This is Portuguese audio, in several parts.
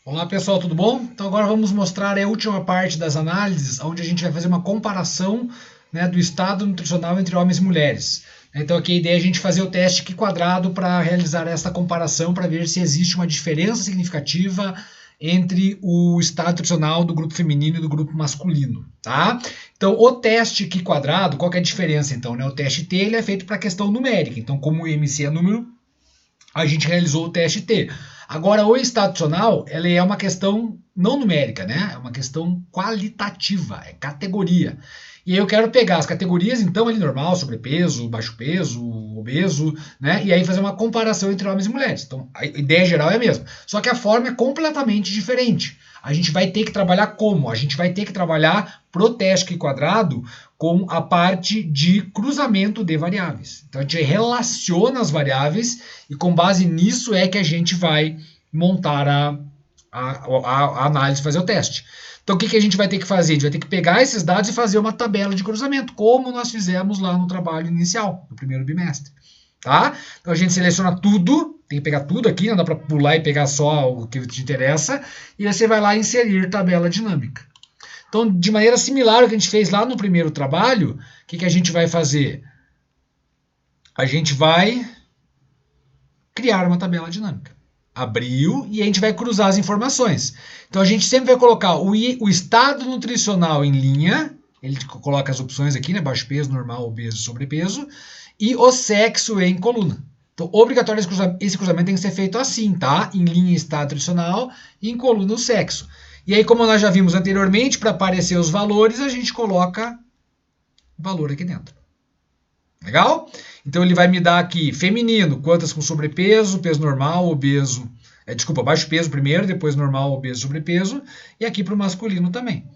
Olá pessoal, tudo bom? Então agora vamos mostrar a última parte das análises, onde a gente vai fazer uma comparação, né, do estado nutricional entre homens e mulheres. Então aqui a ideia é a gente fazer o teste Q quadrado para realizar essa comparação, para ver se existe uma diferença significativa entre o estado nutricional do grupo feminino e do grupo masculino, tá? Então o teste Q quadrado, qual que é a diferença então, né? O teste T ele é feito para questão numérica, então como o MC é número, a gente realizou o teste T. Agora, o estado nutricional, ela é uma questão não numérica, né? É uma questão qualitativa, é categoria. E aí eu quero pegar as categorias, então, ali normal, sobrepeso, baixo peso, obeso, né? E aí fazer uma comparação entre homens e mulheres. Então, a ideia geral é a mesma. Só que a forma é completamente diferente. A gente vai ter que trabalhar como? A gente vai ter que trabalhar pro teste Q quadrado com a parte de cruzamento de variáveis. Então a gente relaciona as variáveis e com base nisso é que a gente vai montar a análise, fazer o teste. Então o que a gente vai ter que fazer? A gente vai ter que pegar esses dados e fazer uma tabela de cruzamento, como nós fizemos lá no trabalho inicial, no primeiro bimestre. Tá? Então a gente seleciona tudo, tem que pegar tudo aqui, não dá para pular e pegar só o que te interessa, e você vai lá inserir tabela dinâmica. Então, de maneira similar ao que a gente fez lá no primeiro trabalho, o que a gente vai fazer? A gente vai criar uma tabela dinâmica. Abriu e a gente vai cruzar as informações. Então, a gente sempre vai colocar o estado nutricional em linha, ele coloca as opções aqui, né? Baixo peso, normal, obeso, sobrepeso, e o sexo em coluna. Então, obrigatório esse cruzamento tem que ser feito assim, tá? Em linha, estado nutricional, e em coluna, o sexo. E aí, como nós já vimos anteriormente, para aparecer os valores, a gente coloca o valor aqui dentro. Legal? Então, ele vai me dar aqui feminino, quantas com sobrepeso, peso normal, obeso. Baixo peso primeiro, depois normal, obeso, sobrepeso. E aqui para o masculino também.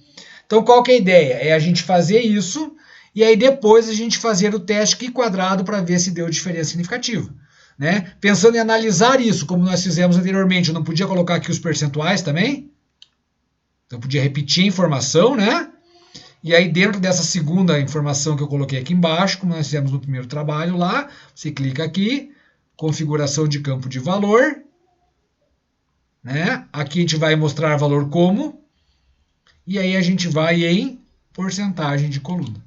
Então, qual que é a ideia? É a gente fazer isso e aí depois a gente fazer o teste Q quadrado para ver se deu diferença significativa. Né? Pensando em analisar isso, como nós fizemos anteriormente, eu não podia colocar aqui os percentuais também? Então, eu podia repetir a informação, né? E aí, dentro dessa segunda informação que eu coloquei aqui embaixo, como nós fizemos no primeiro trabalho lá, você clica aqui, configuração de campo de valor, né? Aqui a gente vai mostrar valor como, e aí a gente vai em porcentagem de coluna.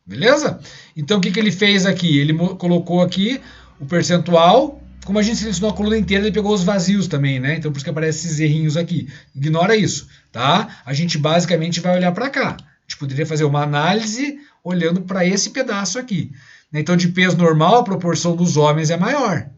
Beleza? Então, o que ele fez aqui? Ele colocou aqui o percentual. Como a gente selecionou a coluna inteira, ele pegou os vazios também, né? Então, por isso que aparecem esses errinhos aqui. Ignora isso, tá? A gente basicamente vai olhar para cá. A gente poderia fazer uma análise olhando para esse pedaço aqui. Então, de peso normal, a proporção dos homens é maior.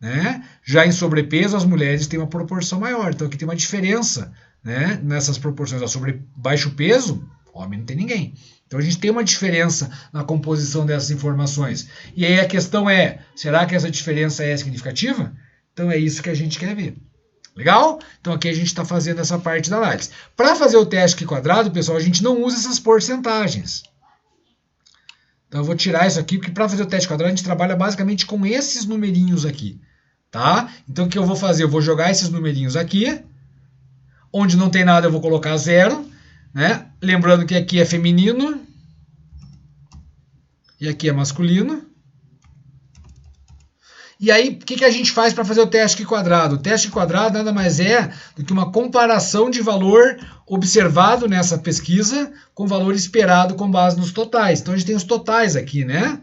Né? Já em sobrepeso, as mulheres têm uma proporção maior. Então, aqui tem uma diferença, né, nessas proporções. Sobre baixo peso, homem não tem ninguém. Então a gente tem uma diferença na composição dessas informações. E aí a questão é, será que essa diferença é significativa? Então é isso que a gente quer ver. Legal? Então aqui a gente está fazendo essa parte da análise. Para fazer o teste Q quadrado, pessoal, a gente não usa essas porcentagens. Então eu vou tirar isso aqui, porque para fazer o teste quadrado a gente trabalha basicamente com esses numerinhos aqui. Tá? Então o que eu vou fazer? Eu vou jogar esses numerinhos aqui. Onde não tem nada eu vou colocar 0. Né? Lembrando que aqui é feminino e aqui é masculino. E aí, o que a gente faz para fazer o teste Q quadrado? O teste Q quadrado nada mais é do que uma comparação de valor observado nessa pesquisa com valor esperado com base nos totais. Então, a gente tem os totais aqui, né? A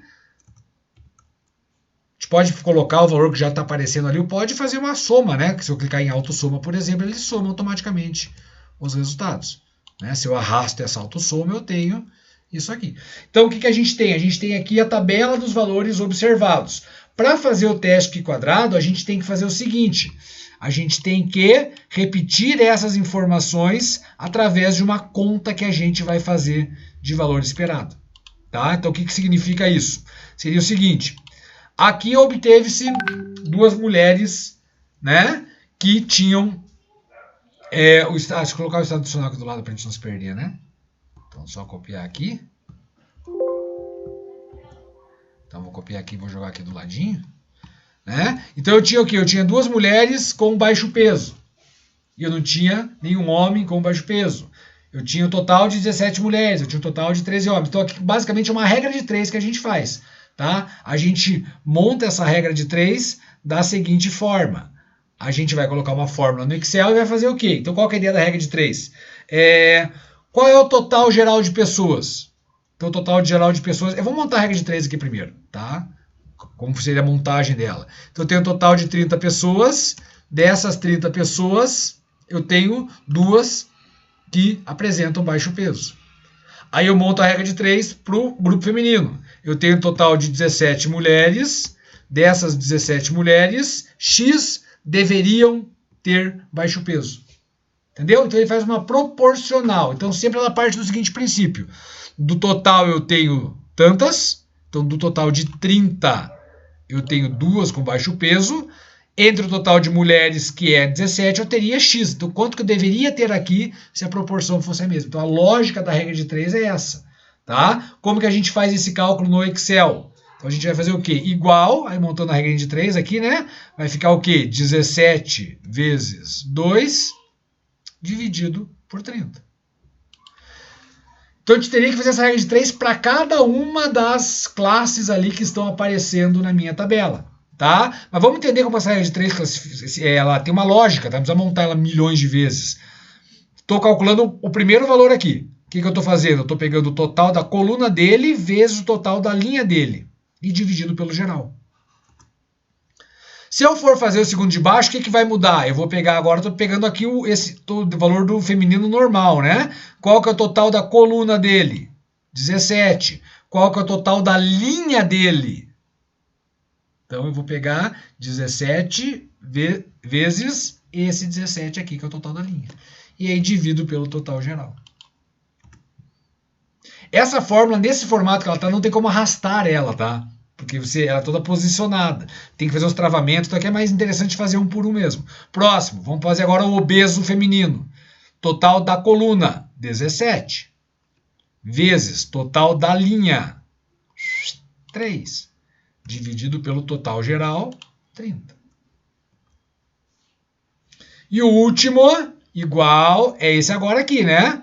gente pode colocar o valor que já está aparecendo ali, ou pode fazer uma soma, né? Que se eu clicar em autossoma, por exemplo, ele soma automaticamente os resultados. Né? Se eu arrasto essa autossoma, eu tenho isso aqui. Então, o que a gente tem? A gente tem aqui a tabela dos valores observados. Para fazer o teste Q quadrado, a gente tem que fazer o seguinte. A gente tem que repetir essas informações através de uma conta que a gente vai fazer de valor esperado. Tá? Então, o que significa isso? Seria o seguinte. Aqui obteve-se duas mulheres, né, que tinham... deixa eu colocar o estado nutricional aqui do lado para a gente não se perder, né? Então, só copiar aqui. Então, vou copiar aqui e vou jogar aqui do ladinho. Né? Então, eu tinha o quê? Eu tinha duas mulheres com baixo peso. E eu não tinha nenhum homem com baixo peso. Eu tinha um total de 17 mulheres, eu tinha um total de 13 homens. Então, aqui, basicamente, é uma regra de 3 que a gente faz. tá? A gente monta essa regra de 3 da seguinte forma. A gente vai colocar uma fórmula no Excel e vai fazer o quê? Então, qual que é a ideia da regra de 3? Qual é o total geral de pessoas? Então, o total geral de pessoas... Eu vou montar a regra de 3 aqui primeiro, tá? Como seria a montagem dela. Então, eu tenho um total de 30 pessoas. Dessas 30 pessoas, eu tenho 2 que apresentam baixo peso. Aí eu monto a regra de 3 para o grupo feminino. Eu tenho um total de 17 mulheres. Dessas 17 mulheres, X deveriam ter baixo peso. Entendeu? Então ele faz uma proporcional. Então sempre ela parte do seguinte princípio. Do total eu tenho tantas. Então do total de 30 eu tenho 2 com baixo peso. Entre o total de mulheres, que é 17, eu teria X. Então quanto que eu deveria ter aqui se a proporção fosse a mesma? Então a lógica da regra de 3 é essa. Tá? Como que a gente faz esse cálculo no Excel? Então a gente vai fazer o quê? Igual, aí montando a regra de 3 aqui, né? Vai ficar o quê? 17 vezes 2 dividido por 30. Então a gente teria que fazer essa regra de 3 para cada uma das classes ali que estão aparecendo na minha tabela. Tá? Mas vamos entender como essa regra de 3 ela tem uma lógica, tá? Não precisa montar ela milhões de vezes. Estou calculando o primeiro valor aqui. O que eu estou fazendo? Eu estou pegando o total da coluna dele vezes o total da linha dele e dividido pelo geral. Se eu for fazer o segundo de baixo, o que vai mudar? Eu vou pegar agora, estou pegando aqui o valor do feminino normal, né? Qual que é o total da coluna dele? 17. Qual que é o total da linha dele? Então eu vou pegar 17 vezes esse 17 aqui, que é o total da linha. E aí divido pelo total geral. Essa fórmula, nesse formato que ela está, não tem como arrastar ela, tá? Porque ela é toda posicionada. Tem que fazer os travamentos, então aqui é mais interessante fazer um por um mesmo. Próximo, vamos fazer agora o obeso feminino. Total da coluna, 17. Vezes total da linha, 3. Dividido pelo total geral, 30. E o último, igual, é esse agora aqui, né?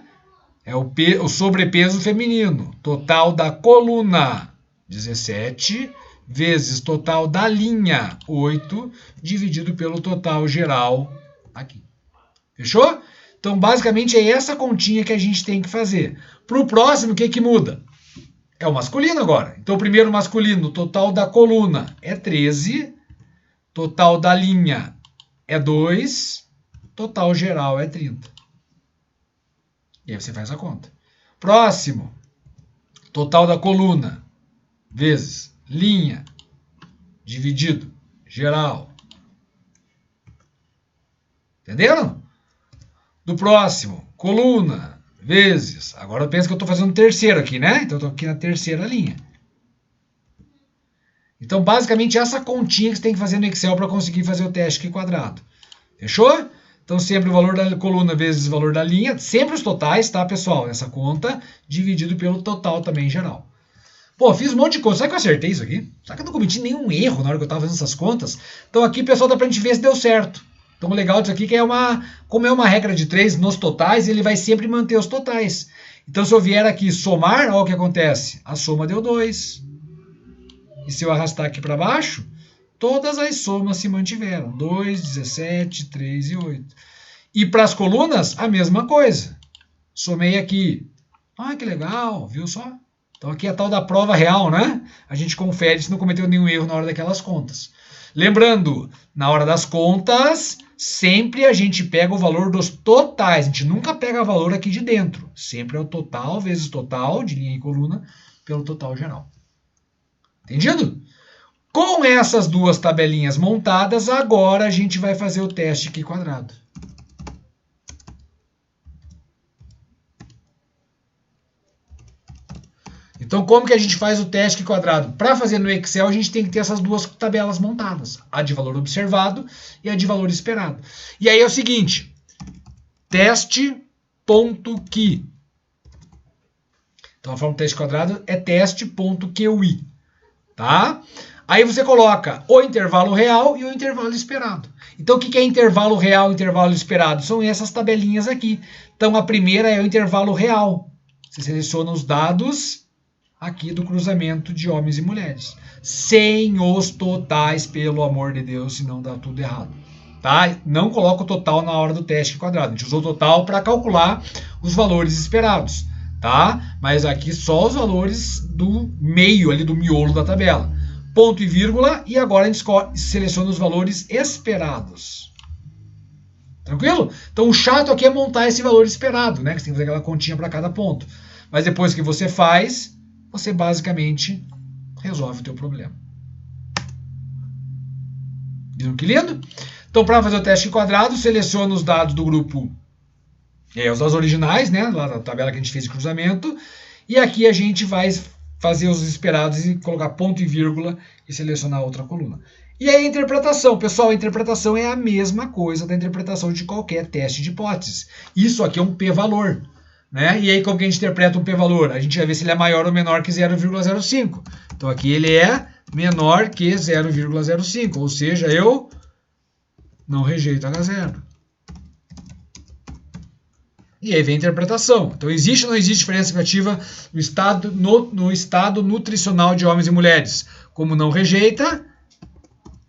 É o sobrepeso feminino. Total da coluna, 17, vezes total da linha, 8, dividido pelo total geral aqui. Fechou? Então, basicamente, é essa continha que a gente tem que fazer. Para o próximo, o que muda? É o masculino agora. Então, o primeiro masculino, total da coluna é 13, total da linha é 2, total geral é 30. E aí você faz a conta. Próximo, total da coluna vezes linha dividido geral. Entenderam? Do próximo, coluna vezes... Agora pensa que eu estou fazendo terceiro aqui, né? Então eu estou aqui na terceira linha. Então, basicamente, essa continha que você tem que fazer no Excel para conseguir fazer o teste aqui quadrado. Fechou? Então, sempre o valor da coluna vezes o valor da linha. Sempre os totais, tá, pessoal? Nessa conta, dividido pelo total também geral. Pô, fiz um monte de conta. Será que eu acertei isso aqui? Será que eu não cometi nenhum erro na hora que eu estava fazendo essas contas? Então, aqui, pessoal, dá para a gente ver se deu certo. Então, o legal disso aqui é que como é uma regra de 3 nos totais, ele vai sempre manter os totais. Então, se eu vier aqui somar, olha o que acontece. A soma deu 2. E se eu arrastar aqui para baixo, todas as somas se mantiveram. 2, 17, 3 e 8. E para as colunas, a mesma coisa. Somei aqui. Ah, que legal, viu só? Então, aqui é a tal da prova real, né? A gente confere se não cometeu nenhum erro na hora daquelas contas. Lembrando, na hora das contas, sempre a gente pega o valor dos totais. A gente nunca pega o valor aqui de dentro. Sempre é o total vezes total, de linha e coluna, pelo total geral. Entendido? Com essas duas tabelinhas montadas, agora a gente vai fazer o teste aqui quadrado. Então, como que a gente faz o teste aqui quadrado? Para fazer no Excel, a gente tem que ter essas duas tabelas montadas. A de valor observado e a de valor esperado. E aí é o seguinte, teste.QI. Então, a forma do teste quadrado é teste.QI. Tá? Aí você coloca o intervalo real e o intervalo esperado. Então, o que é intervalo real e intervalo esperado? São essas tabelinhas aqui. Então, a primeira é o intervalo real. Você seleciona os dados aqui do cruzamento de homens e mulheres. Sem os totais, pelo amor de Deus, senão dá tudo errado. Tá? Não coloca o total na hora do teste quadrado. A gente usou o total para calcular os valores esperados. Tá? Mas aqui só os valores do meio, ali do miolo da tabela. Ponto e vírgula, e agora a gente seleciona os valores esperados. Tranquilo? Então o chato aqui é montar esse valor esperado, né? Que você tem que fazer aquela continha para cada ponto. Mas depois que você faz, você basicamente resolve o teu problema. Viram que lindo? Então, para fazer o teste quadrado, seleciona os dados do grupo, os dados originais, né? Lá na tabela que a gente fez de cruzamento. E aqui a gente vai fazer os esperados e colocar ponto e vírgula e selecionar outra coluna. E aí a interpretação, pessoal, a interpretação é a mesma coisa da interpretação de qualquer teste de hipóteses. Isso aqui é um p-valor, né? E aí como que a gente interpreta um p-valor? A gente vai ver se ele é maior ou menor que 0,05. Então aqui ele é menor que 0,05, ou seja, eu não rejeito H0. E aí vem a interpretação. Então, existe ou não existe diferença significativa no estado nutricional de homens e mulheres? Como não rejeita,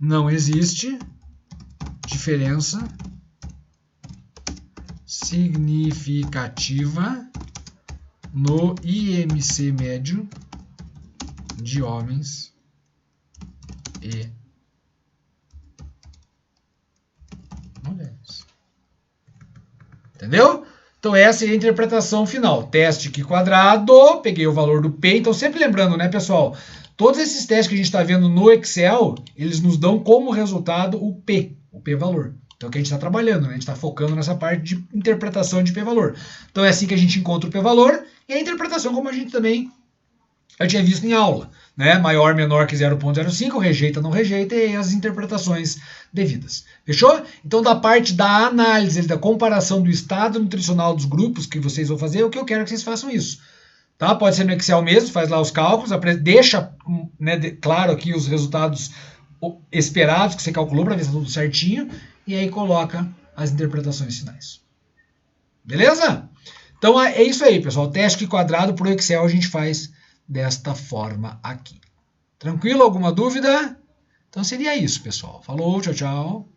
não existe diferença significativa no IMC médio de homens e mulheres. Entendeu? Então essa é a interpretação final. Teste aqui quadrado, peguei o valor do P. Então sempre lembrando, né, pessoal? Todos esses testes que a gente está vendo no Excel, eles nos dão como resultado o P, o P-valor. Então é o que a gente está trabalhando, né? A gente está focando nessa parte de interpretação de P-valor. Então é assim que a gente encontra o P-valor e a interpretação como a gente também já tinha visto em aula, né? Maior, menor que 0,05, rejeita, não rejeita, e as interpretações devidas. Fechou? Então, da parte da análise, da comparação do estado nutricional dos grupos que vocês vão fazer, o que eu quero é que vocês façam isso. Tá? Pode ser no Excel mesmo, faz lá os cálculos, deixa, né, claro aqui os resultados esperados que você calculou para ver se está tudo certinho, e aí coloca as interpretações finais. Beleza? Então, é isso aí, pessoal. Teste quadrado para o Excel a gente faz desta forma aqui. Tranquilo? Alguma dúvida? Então seria isso, pessoal. Falou, tchau, tchau.